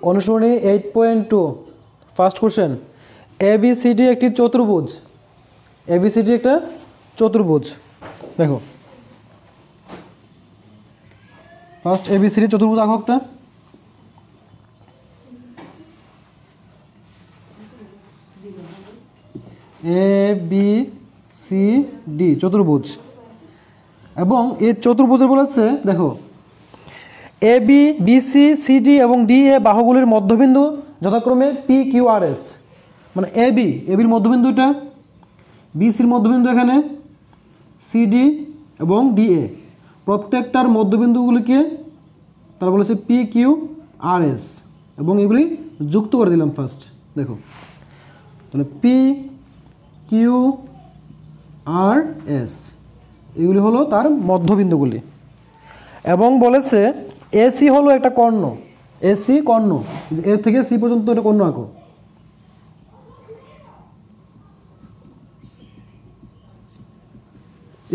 অনুশীলনী 8.2 first question, ABCD একটি চতুর্ভুজ। এবিসিডি একটা চতুর্ভুজ। দেখো ফার্স্ট এবিসিডি চতুর্ভুজ আঁকো একটা। এ বি সি ডি চতুর্ভুজ, এবং এই চতুর্ভুজে বলেছে দেখো A B B C C D এবং ডি এ বাহুগুলির মধ্যবিন্দু যথাক্রমে পি কিউ আর এস। মানে এ বির মধ্যবিন্দু এটা, বি সির মধ্যবিন্দু এখানে, সি ডি এবং ডি এ প্রত্যেকটার মধ্যবিন্দুগুলিকে তারা বলেছে পি কিউ আর এস, এবং এগুলি যুক্ত করে দিলাম ফার্স্ট। দেখো তাহলে পি কিউ আর এস এগুলি হলো তার মধ্যবিন্দুগুলি। এবং বলেছে এসি হলো একটা কর্ণ, এসি কর্ণ, এর থেকে সি পর্যন্ত একটা কর্ণ আঁকো।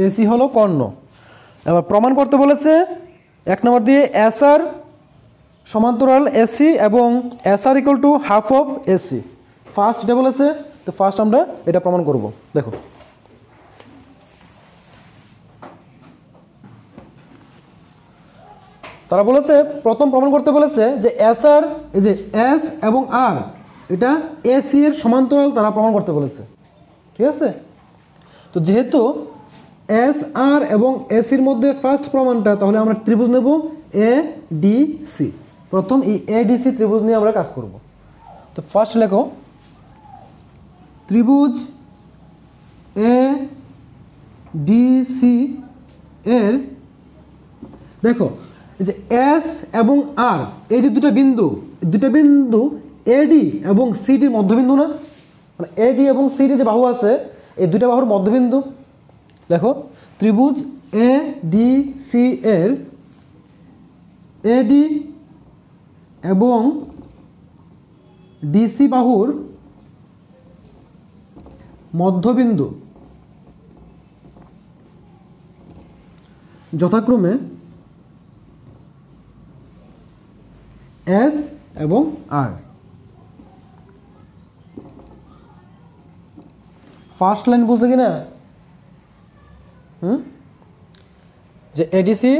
এসি হলো কর্ণ। এবার প্রমাণ করতে বলেছে 1 নম্বর দিয়ে এস আর সমান্তরাল এসি এবং S R equal to half of AC. First এটা বলেছে, তো ফার্স্ট আমরা এটা প্রমাণ করব। দেখো তারা বলেছে প্রথম প্রমাণ করতে বলেছে যে এস আর, এই যে এস এবং আর এটা এসি এর সমান্তরাল তারা প্রমাণ করতে বলেছে। ঠিক আছে, তো যেহেতু এস আর এবং এসির মধ্যে ফার্স্ট প্রমাণটা, তাহলে আমরা ত্রিভুজ নেব এ ডি সি। প্রথম এই এ ডি সি ত্রিভুজ নিয়ে আমরা কাজ করব। তো ফার্স্ট লেখো ত্রিভুজ এ ডি সি এর, দেখো এই যে এস এবং আর এই যে দুটো বিন্দু এডি এবং সিডির মধ্যবিন্দু না, মানে এডি এবং সিডি যে বাহু আছে এই দুটো বাহুর মধ্যবিন্দু। দেখো ত্রিভুজ এ ডি সি এর এডি এবং ডিসি বাহুর মধ্যবিন্দু যথাক্রমে এস এবং আর। ফার্স্ট লাইন বুঝলে কি না? যে এডিসি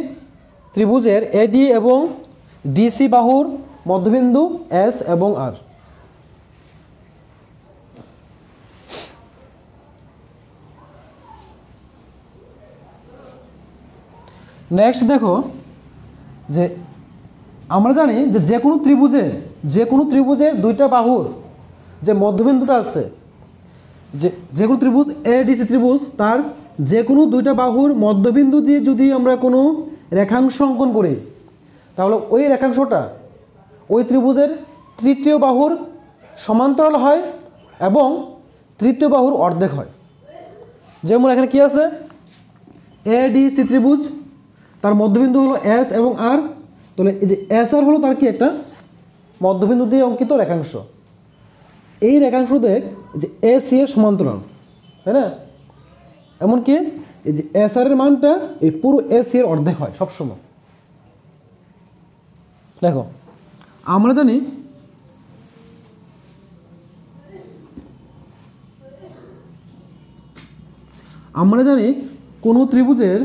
ত্রিভুজের এডি এবং ডিসি বাহুর মধ্যবিন্দু এস এবং আর। নেক্সট দেখো যে আমরা জানি যে যে কোনো ত্রিভুজের দুইটা বাহুর যে মধ্যবিন্দুটা আছে, যে কোনো ত্রিভুজ এডিসি ত্রিভুজ তার যে কোনো দুইটা বাহুর মধ্যবিন্দু দিয়ে যদি আমরা কোনো রেখাংশ অঙ্কন করি, তাহলে ওই রেখাংশটা ওই ত্রিভুজের তৃতীয় বাহুর সমান্তরাল হয় এবং তৃতীয় বাহুর অর্ধেক হয়। যেমন এখানে কি আছে, এডিসি ত্রিভুজ, তার মধ্যবিন্দু হলো এস এবং আর, তাহলে এই যে এস আর হলো তার কি একটা মধ্যবিন্দু দিয়ে অঙ্কিত রেখাংশ। এই রেখাংশ দেখ যে এসি এর সমান্তরাল, তাই না? এমনকি এই যে এস আর এর মানটা এই পুরো এসি এর অর্ধেক হয় সবসময়। দেখো আমরা জানি কোনো ত্রিভুজের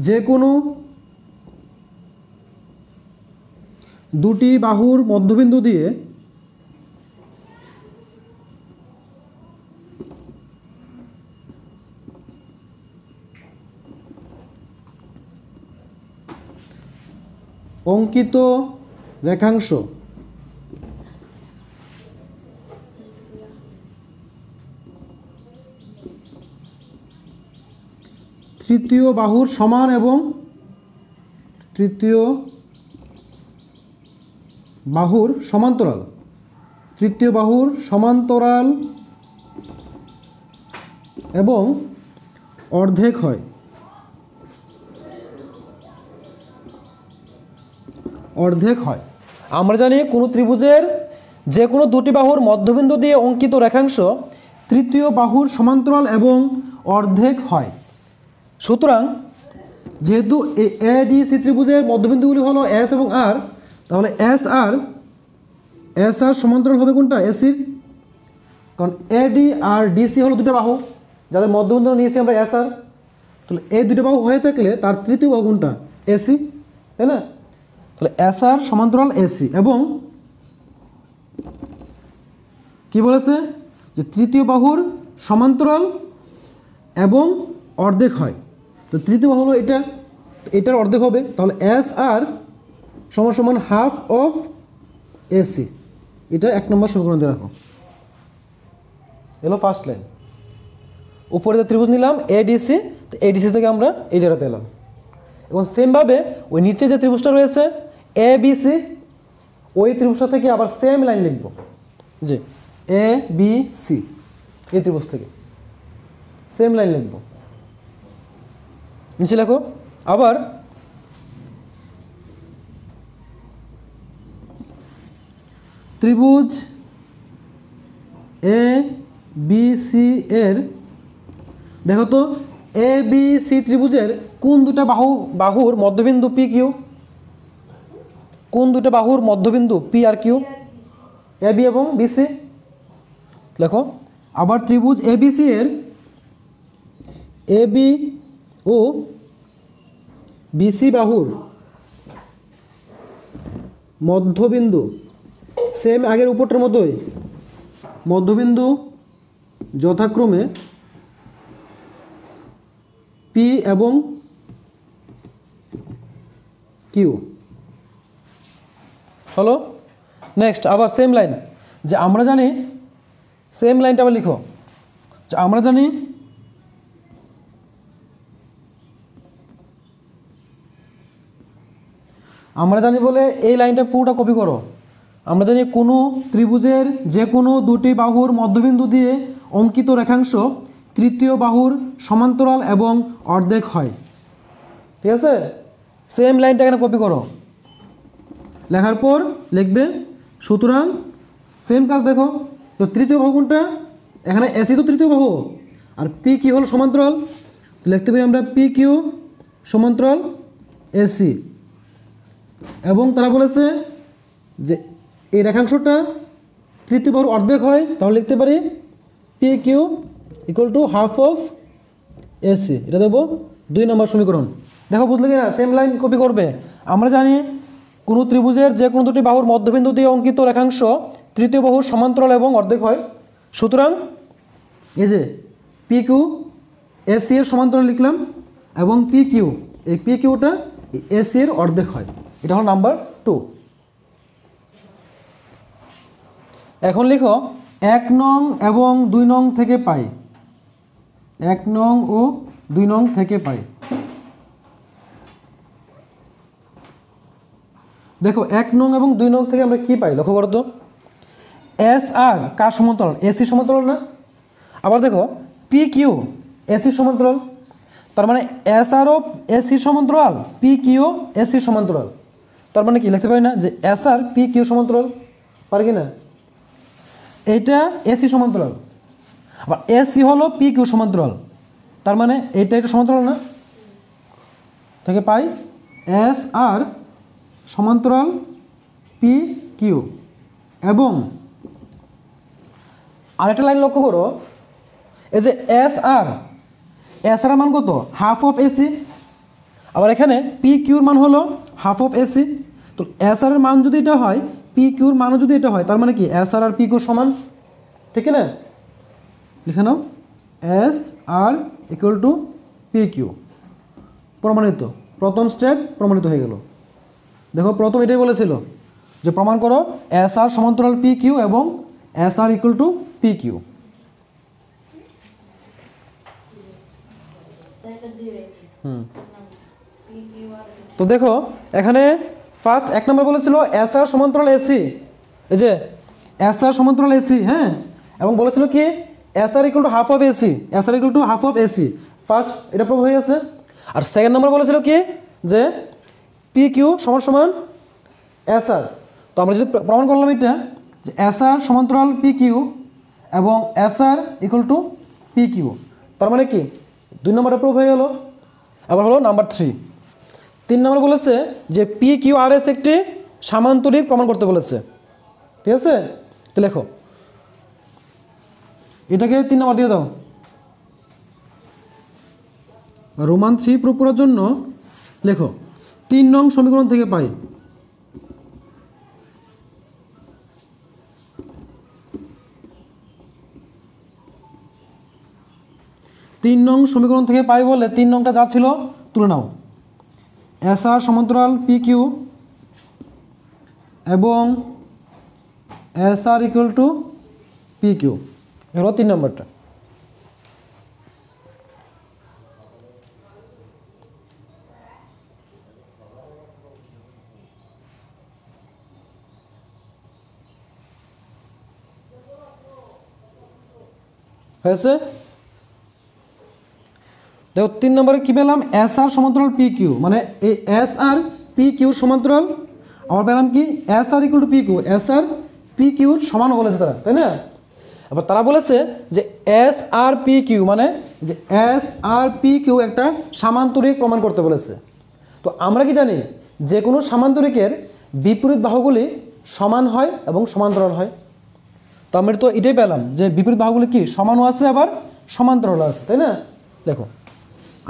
যে কোনো দুটি বাহুর মধ্যবিন্দু দিয়ে অঙ্কিত রেখাংশ তৃতীয় বাহুর সমান এবং তৃতীয় বাহুর সমান্তরাল, তৃতীয় বাহুর সমান্তরাল এবং অর্ধেক হয়। আমরা জানি কোনো ত্রিভুজের যে কোনো দুটি বাহুর মধ্যবিন্দু দিয়ে অঙ্কিত রেখাংশ তৃতীয় বাহুর সমান্তরাল এবং অর্ধেক হয়। সুতরাং যেহেতু এ ডি সি ত্রিভুজের মধ্যবিন্দুগুলি হলো এস এবং আর, তাহলে এস আর সমান্তরাল হবে কোনটা? এসির। কারণ এ ডি আর ডিসি হলো দুটো বাহু, যাদের মধ্যবিন্দু নিয়েছি আমরা এস আর। তাহলে এই দুটো বাহু হয়ে থাকলে তার তৃতীয় বাহু কোনটা? এসি, তাই না? তাহলে এস আর সমান্তরাল এসি। এবং কি বলেছে? যে তৃতীয় বাহুর সমান্তরাল এবং অর্ধেক হয়। তো তৃতীয় বাহু হলো এটা, এটার অর্ধেক হবে। তাহলে এস আর সমান সমান হাফ অফ এসি। এটা 1 নম্বর সমীকরণ দিয়ে রাখো। এলো ফার্স্ট লাইন। উপরে যে ত্রিভুজ নিলাম এডিসি, তো এডিসি থেকে আমরা এই জায়গা পেলাম। এবং সেমভাবে ওই নিচে যে ত্রিভুজটা রয়েছে এ বিসি, ওই ত্রিভুজটা থেকে আবার সেম লাইন লিখব, যে এ বি সি, এই ত্রিভুজ থেকে সেম লাইন লিখব। নিচে লেখো আবার ত্রিভুজ এ বি সি এর, দেখো তো এ বি সি ত্রিভুজের কোন দুটা বাহুর মধ্যবিন্দু পি কিউ? কোন দুটো বাহুর মধ্যবিন্দু P R Q? A B এবং বিসি। লেখো আবার ত্রিভুজ এ বি সি এর এ বি ও বিসি বাহুর মধ্যবিন্দু সেম আগের উপরটার মতোই, মধ্যবিন্দু যথাক্রমে পি এবং কিউ। হলো নেক্সট আবার সেম লাইন, যে আমরা জানি, সেম লাইনটা আবার লিখো, যে আমরা জানি বলে এই লাইনটা পুরোটা কপি করো। আমরা জানি কোনো ত্রিভুজের যে কোনো দুটি বাহুর মধ্যবিন্দু দিয়ে অঙ্কিত রেখাংশ তৃতীয় বাহুর সমান্তরাল এবং অর্ধেক হয়। ঠিক আছে, সেম লাইনটা এখানে কপি করো। লেখার পর লিখবে সুতরাং সেম কাজ। দেখো তো তৃতীয় বাহু কোনটা? এখানে এসি তো তৃতীয় বাহু, আর পি কিউ হল সমান্তরাল। লিখতে পারি আমরা পি কিউ সমান্তরাল এসি। এবং তারা বলেছে যে এই রেখাংশটা তৃতীয় বাহুর অর্ধেক হয়, তাহলে লিখতে পারি P Q equal to half of AC. এটা দেবো 2 নম্বর সমীকরণ। দেখো বুঝলে কিনা? সেম লাইন কপি করবে। আমরা জানি কোনো ত্রিভুজের যে কোনো দুটি বাহুর মধ্যবিন্দু দিয়ে অঙ্কিত রেখাংশ তৃতীয় বাহুর সমান্তরাল এবং অর্ধেক হয়। সুতরাং এই যে পি কিউ এসি এর সমান্তরাল লিখলাম, এবং পি কিউ, এই পি কিউটা এসি এর অর্ধেক হয়। এটা হলো নাম্বার 2। এখন লিখো 1 নং এবং 2 নং থেকে পাই। 1 নং ও 2 নং থেকে পাই। দেখো 1 নং এবং 2 নং থেকে আমরা কি পাই লক্ষ্য করো তো। এস আর কার সমান্তরাল? এসি সমান্তরাল না? আবার দেখো পি কিউ এসি সমান্তরাল, তার মানে এস আর ও এসি সমান্তরাল, পি কিউ এসি সমান্তরাল। তার মানে কি লিখতে পারি না যে এস আর পি কিউ সমান্তরাল? পারি কি না? এইটা এসি সমান্তরাল, আবার এসি হলো পি কিউ সমান্তরাল, তার মানে এটা সমান্তরাল না? থেকে পাই এস আর সমান্তরাল পি কিউ। এবং আরেকটা লাইন লক্ষ্য করো, এই যে এস আর মান কত? Half of AC. আবার এখানে পি কিউর মান হলো হাফ অফ এসি। তো এস আর এর মান যদি এটা হয়, পি কিউর মানও যদি এটা হয়, তার মানে কি এস আর পি কিউ সমান। ঠিক না? লিখে নাও S R equal to P Q. প্রমাণিত, প্রথম স্টেপ প্রমাণিত হয়ে গেল। দেখো প্রথম এটাই বলেছিল যে প্রমাণ করো এস আর সমান্তরাল পি কিউ এবং S R equal to P Q. তো দেখো এখানে ফার্স্ট 1 নম্বর বলেছিল এস আর সমান্তরাল এসি, এই যে এস আর সমান্তরাল এসি, হ্যাঁ, এবং বলেছিল কি S R equal to half of AC, S R equal to half of AC. First এটা প্রুভ হয়ে গেছে। আর সেকেন্ড নম্বর বলেছিল কি যে পি কিউ সমান সমান এস আর। তো আমরা যদি প্রমাণ করলাম এটা যে এস আর সমান্তরাল পি কিউ এবং S R equal to P Q, তার মানে কি 2 নম্বরটা প্রুভ হয়ে গেল। আবার হলো নাম্বার 3, 3 নম্বর বলেছে যে পি কিউ আর এস একটি সামান্তরিক প্রমাণ করতে বলেছে। ঠিক আছে, তো লেখো এটাকে 3 নম্বর দিয়ে দাও। রোমান 3 প্রুফ করার জন্য লেখো 3 নং সমীকরণ থেকে পাই, 3 নং সমীকরণ থেকে পাই বলে 3 নংটা যা ছিল তুলে নাও। এস আর সমান্তরাল পি কিউ এবং S R equal to P Q, হলো 3 নম্বরটা। হয়েছে? দেখো 3 নম্বরে কি পেলাম, এস আর সমান্তরাল পি কিউ, মানে এই এস আর পি কিউর সমান্তরাল। আবার পেলাম কি, S R equal to P Q, S R P কিউর সমান বলেছে তারা, তাই না? আবার তারা বলেছে যে এস আর পি কিউ, মানে যে এস আর পি কিউ একটা সামান্তরিক প্রমাণ করতে বলেছে। তো আমরা কি জানি, যে কোনো সামান্তরিকের বিপরীত বাহুগুলি সমান হয় এবং সমান্তরাল হয়। তো আমরা তো এটাই পেলাম যে বিপরীত বাহুগুলি কি সমানও আছে আবার সমান্তরাল আছে, তাই না? দেখো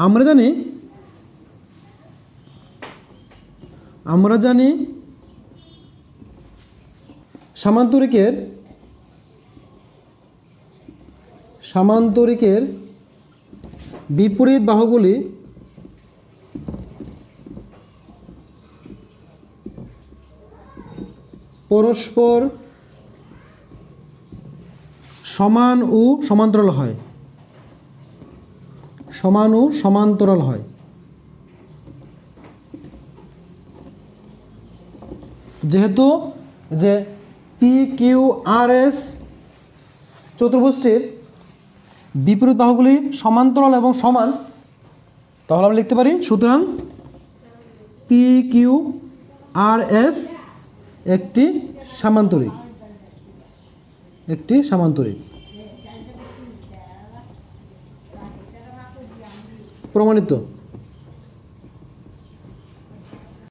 আমরা জানি সামান্তরিকের বিপরীত বাহুগুলি পরস্পর সমান ও সমান্তরাল হয়, সমান ও সমান্তরাল হয়। যেহেতু যে পি কিউ আর এস চতুর্ভুজটির বিপরীত বাহুগুলি সমান্তরাল এবং সমান, তাহলে আমরা লিখতে পারি সুতরাং পি কিউ আর এস একটি সামান্তরিক, প্রমাণিত।